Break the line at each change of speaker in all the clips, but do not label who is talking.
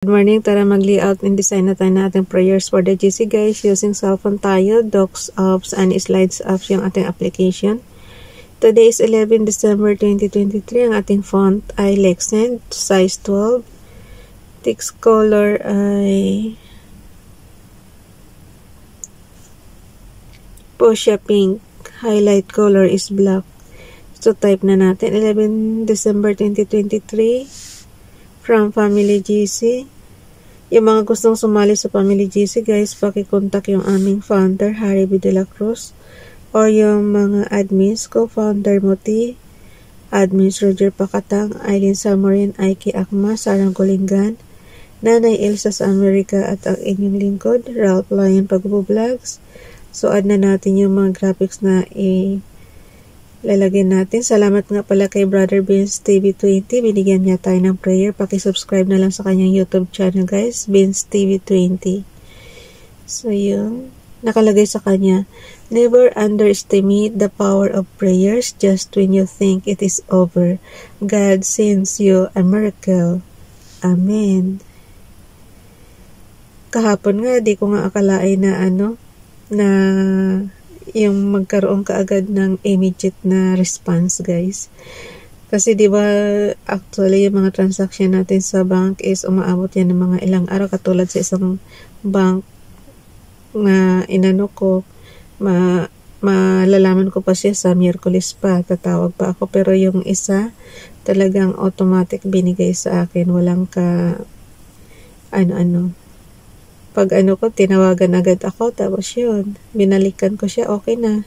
Good morning, tara mag-layout and design na tayo ng ating prayers for the GC guys. Using cellphone tayo, docs apps and slides apps yung ating application. Today is 11 December 2023. Ang ating font ay Lexend, size 12. Text color ay Fuchsia pink. Highlight color is black. So type na natin 11 December 2023. From Family GC. Yung mga gustong sumali sa Family GC guys, pakikontak yung aming founder, Harry B. De La Cruz, or yung mga admins, co-founder Moti, admins Roger Pakatang, Aileen Samorin, Aiki Akma, Sarang Kulingan, Nanay Elsa sa Amerika, at ang inyong lingkod, Ralph Lion Pagbo-Vlogs. So add na natin yung mga graphics na lalagyan natin. Salamat nga pala kay Brother Vince TV20. Binigyan niya tayo ng prayer. Pakisubscribe na lang sa kanyang YouTube channel guys. Vince TV20. So yun. Nakalagay sa kanya. Never underestimate the power of prayers just when you think it is over. God sends you a miracle. Amen. Kahapon nga, di ko nga akalain na na yung magkaroon kaagad ng immediate na response guys. Kasi di ba actually yung mga transaction natin sa bank is umaabot yan ng mga ilang araw, katulad sa isang bank na inano ko, malalaman ko pa siya sa Miyerkules pa, tatawag pa ako, pero yung isa talagang automatic binigay sa akin, walang pag ko, tinawagan agad ako, tapos yun, binalikan ko siya, okay na.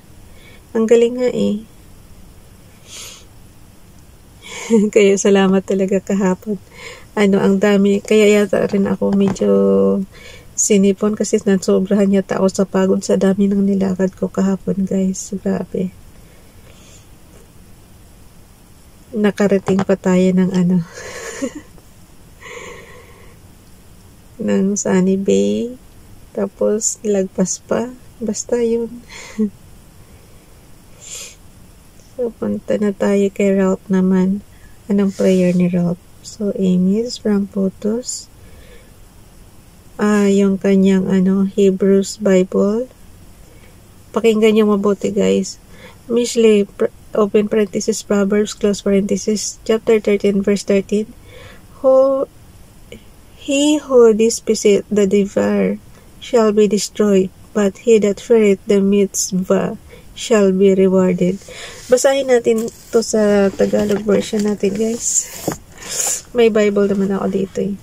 Ang galing nga eh. Kaya salamat talaga kahapon. Ang dami, kaya yata rin ako medyo sinipon kasi nasobrahan yata ako sa pagod sa dami ng nilakad ko kahapon guys. Grabe. Nakarating pa tayo ng ng Sunny Bay, tapos lagpas pa, basta yun. So punta na tayo kay Ralph naman. Anong prayer ni Ralph? So images from photos, yung kanyang Hebrews Bible. Pakinggan nyo mabuti guys. Mishley, open parenthesis, Proverbs, close parenthesis, chapter 13 verse 13. He who despiseth the devourer shall be destroyed, but he that feareth the mitzvah shall be rewarded. Basahin natin to sa Tagalog version natin guys. May Bible naman ako dito eh.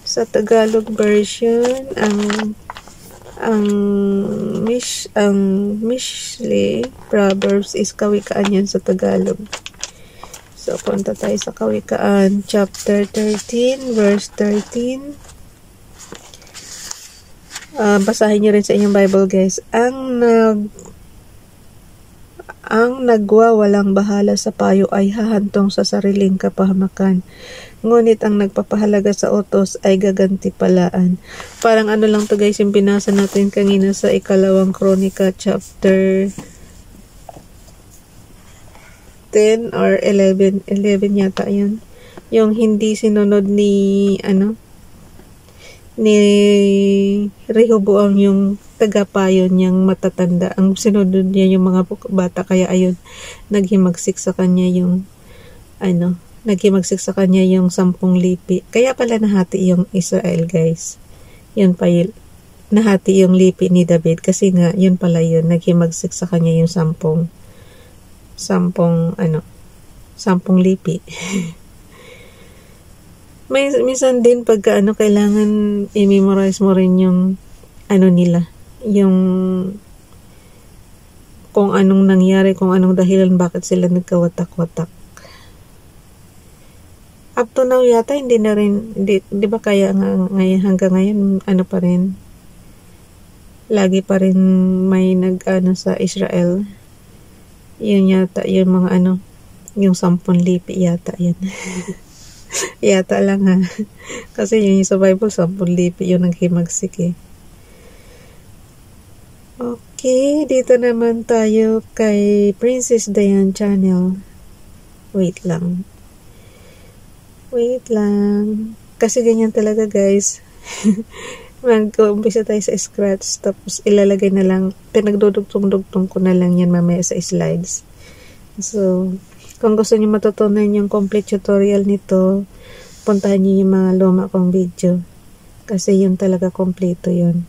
Sa Tagalog version, ang Mishlei Proverbs is kawikaan yan sa Tagalog. So, punta tayo sa Kawikaan, chapter 13, verse 13. Basahin nyo rin sa inyong Bible, guys. Ang nagwawalang bahala sa payo ay hahantong sa sariling kapahamakan. Ngunit ang nagpapahalaga sa utos ay gagantipalaan. Parang lang to guys, yung binasa natin kanina sa ikalawang Kronika, chapter 10 or 11 yata yun. Yung hindi sinunod ni Rehoboam yung tagapayo niyang matatanda. Ang sinunod niya yung mga bata, kaya ayun, naghimagsik sa kanya yung 10 lipi. Kaya pala nahati yung Israel guys. Yun pa yun. Nahati yung lipi ni David kasi nga yun pala yun, naghimagsik sa kanya yung 10 lipi. Minsan din pagka kailangan i-memorize mo rin yung nila, yung kung anong nangyari, kung anong dahilan bakit sila nagkawatak-watak. Up to now yata hindi na rin, di ba kaya ngayon, hanggang ngayon pa rin, lagi pa rin may sa Israel. Yun yata, yung mga yung 10 lipi yata yan. Yata lang ha. Kasi yung sa Bible, 10 lipi yung naghimagsik eh. Okay, dito naman tayo kay Princess Diane Channel. Wait lang. Wait lang. Kasi ganyan talaga, guys. Mag-umpisa tayo sa scratch, tapos ilalagay na lang, pinagdudugtong-dugtong ko na lang yan mamaya sa slides. So, kung gusto niyo matutunan yung complete tutorial nito, puntahan niyo yung mga luma kong video. Kasi yun talaga kompleto yun.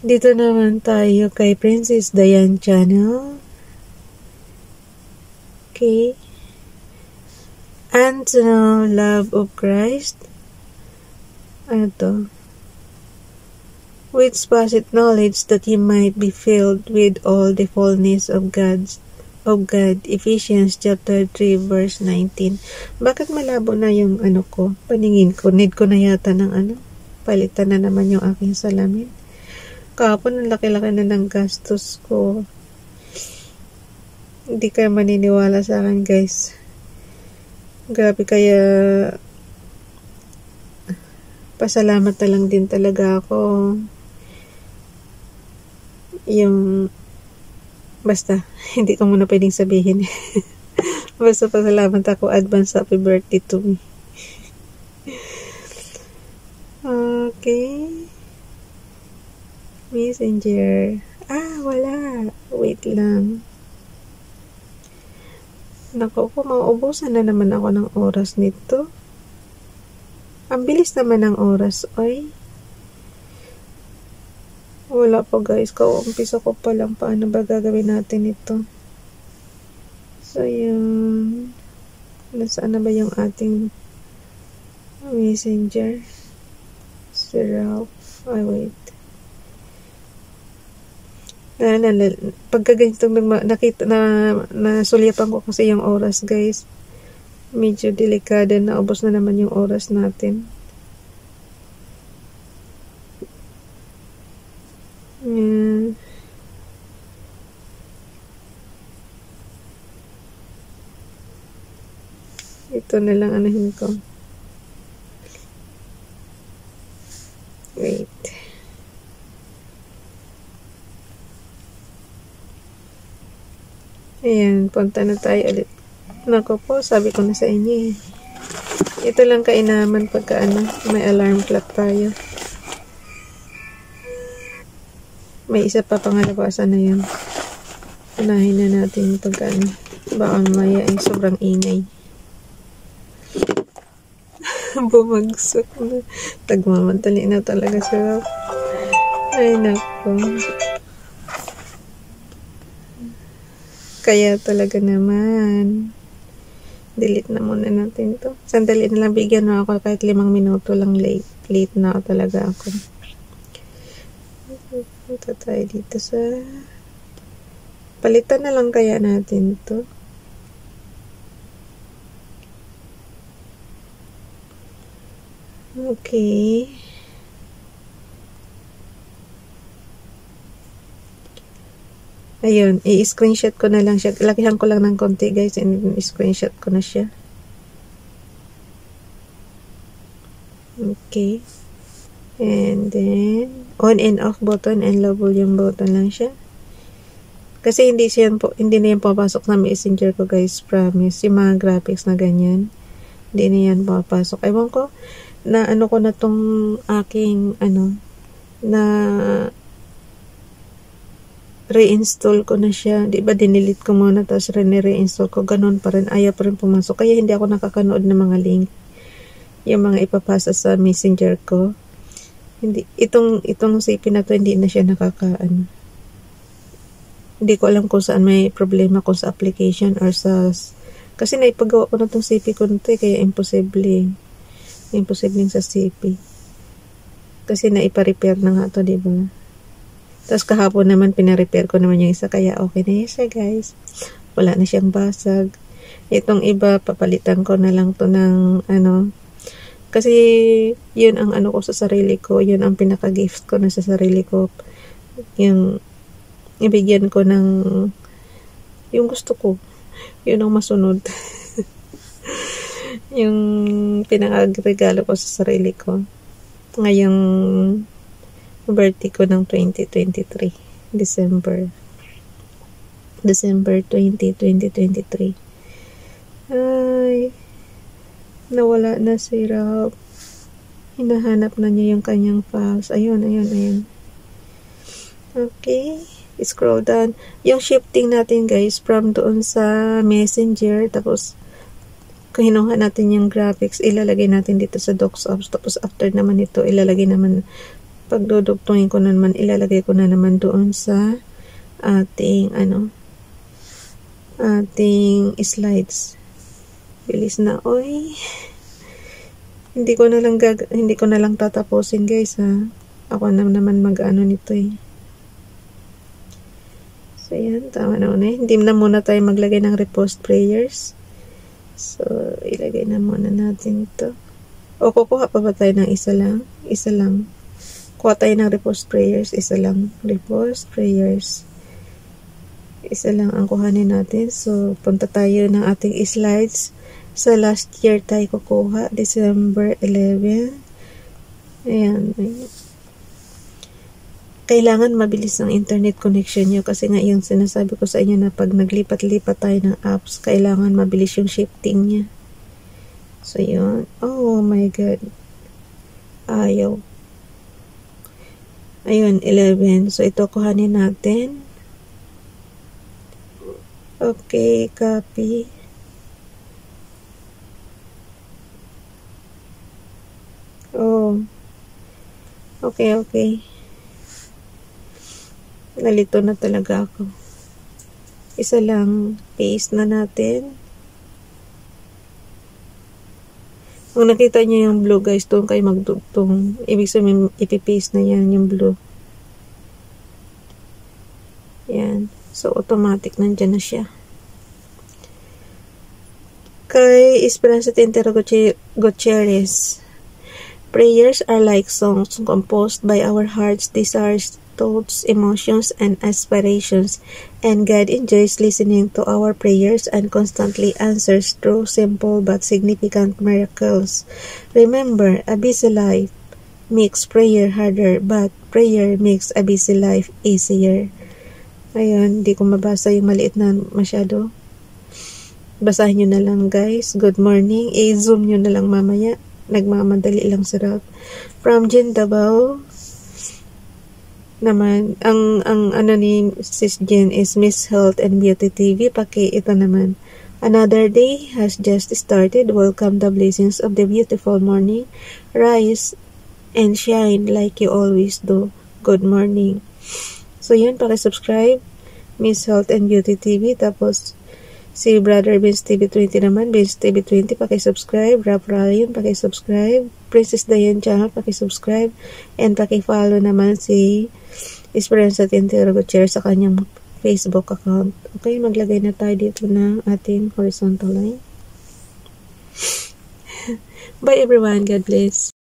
Dito naman tayo kay Princess Diane Channel. Okay. And to know love of Christ. Ano to? With specific knowledge that he might be filled with all the fullness of God. Ephesians chapter 3 verse 19. Bakit malabo na yung ano ko? Paningin ko. Need ko na yata ng palitan na naman yung aking salamin. Kahapon, ang laki-laki na ng gastos ko. Hindi kayo maniniwala sa akin, guys. Grabe, kaya pasalamat na lang din talaga ako. Basta, hindi ko muna pwedeng sabihin. Basta pasalamat ako. Advance happy birthday to me. Okay. Messenger. Wala. Wait lang. Naku po, mauubusan na naman ako ng oras nito. Ang bilis naman ng oras, oy. Wala po, guys. Kaumpisa ko pa lang paano ba gagawin natin ito. So, yun. Nasaan na ba yung ating messenger? Wait. Pagka ganitong nakita na nasulyapan ko kasi yung oras, guys. Medyo delikado na, ubos na naman yung oras natin. Ito na lang anahin ko. Wait. Ayan, punta na tayo ulit. Nako po, sabi ko na sa inyo eh. Ito lang kainaman pagka may alarm clock tayo. May isa pa pangalabasan na yun. Unahin na natin pagka baka maya ay sobrang ingay. Bumagsak na. Tagmamantali na talaga siya. Ay nako. Kaya talaga naman. Delete na muna natin to. Sandali na lang, bigyan mo ako kahit 5 minuto lang late. Late na talaga ako. Punta tayo dito sa palitan na lang kaya natin to. Okay. Ayun, i-screenshot ko na lang siya. Lakihan ko lang ng konti, guys, and i-screenshot ko na siya. Okay. And then, on and off button and low volume button lang siya. Kasi hindi na yan papasok sa messenger ko, guys, promise. Yung mga graphics na ganyan, hindi na yan papasok. Ewan ko, na ko na tong aking, na reinstall ko na siya. Diba, dinilit ko muna, tapos reinstall ko. Ganon pa rin. Ayaw pa rin pumasok. Kaya hindi ako nakakanood ng mga link. Yung mga ipapasa sa messenger ko. Hindi, itong CP na to, hindi na siya Hindi ko alam kung saan may problema, kung sa application or sa... Kasi naipagawa ko na tong CP ko nito, kaya imposible. Imposible sa CP. Kasi naipa-repair na nga to, diba? Tapos kahapon naman, pina-repair ko naman yung isa, kaya okay na siya, guys. Wala na siyang basag. Itong iba, papalitan ko na lang to ng, kasi, yun ang ko sa sarili ko, yun ang pinaka-gift ko na sa sarili ko. Yung, ibigyan ko ng, yung gusto ko. Yun ang masunod. Yung pinaka-regalo ko sa sarili ko. Ngayong, birthday ko ng 2023 December 20, 2023. Ay, nawala na si Rob. Hinahanap na niya yung kanyang files. Ayun. Okay. Scroll down. Yung shifting natin guys from doon sa Messenger, tapos kinuha natin yung graphics, ilalagay natin dito sa DocSoft. Tapos after naman ito, ilalagay naman, pagdudugtungin ko na naman, ilalagay ko na naman doon sa ating ating slides. Bilis na, oy. Hindi ko na lang tatapusin guys ha. Ako naman mag-ano nito eh. So yan, tama na muna. Hindi na muna tayo maglagay ng repost prayers. So ilagay na muna natin ito. O kukuha pa ba tayo ng isa lang? Isa lang. Kuha tayo ng repost prayers, isa lang. Repost prayers. Isa lang ang kuhanin natin. So punta tayo ng ating slides. Sa last year tayo kukuha, December 11. Ayan. Kailangan mabilis ang internet connection nyo kasi nga yung sinasabi ko sa inyo na pag naglipat-lipat tayo ng apps, kailangan mabilis yung shifting niya. So, yun. Oh my God. Ayaw. Ayun, 11. So, ito kuhanin natin. Okay, copy. Oh. Okay. Nalito na talaga ako. Isa lang. Paste na natin. Kung nakita niyo yung blue guys, doon kayo magdugtong. Ibig sabihin, ipipaste na yan yung blue. Yan. So, automatic nandyan na siya. Kay Esperanza Tintero Gutierrez. Prayers are like songs composed by our hearts, desires, thoughts, emotions, and aspirations, and God enjoys listening to our prayers and constantly answers through simple but significant miracles. Remember, a busy life makes prayer harder, but prayer makes a busy life easier. Ayun, hindi ko mabasa yung maliit na masyado. Basahin nyo na lang guys. Good morning. I-zoom nyo na lang mamaya. Nagmamadali lang si Rob. From Jen Davao naman, ang ano ni Sis Jen is Miss Health and Beauty TV. Ito naman. Another day has just started. Welcome the blessings of the beautiful morning. Rise and shine like you always do. Good morning. So yun, paki-subscribe. Miss Health and Beauty TV. Tapos si Brother Vince TV 20 naman, Vince TV 20, paki-subscribe. Rap Ryan, paki-subscribe. Princess Diane Channel, paki-subscribe. And paki-follow naman si Esperanza Tintero Gutierrez sa kanyang Facebook account. Okay, maglagay na tayo dito ng ating horizontal line. Bye everyone, God bless.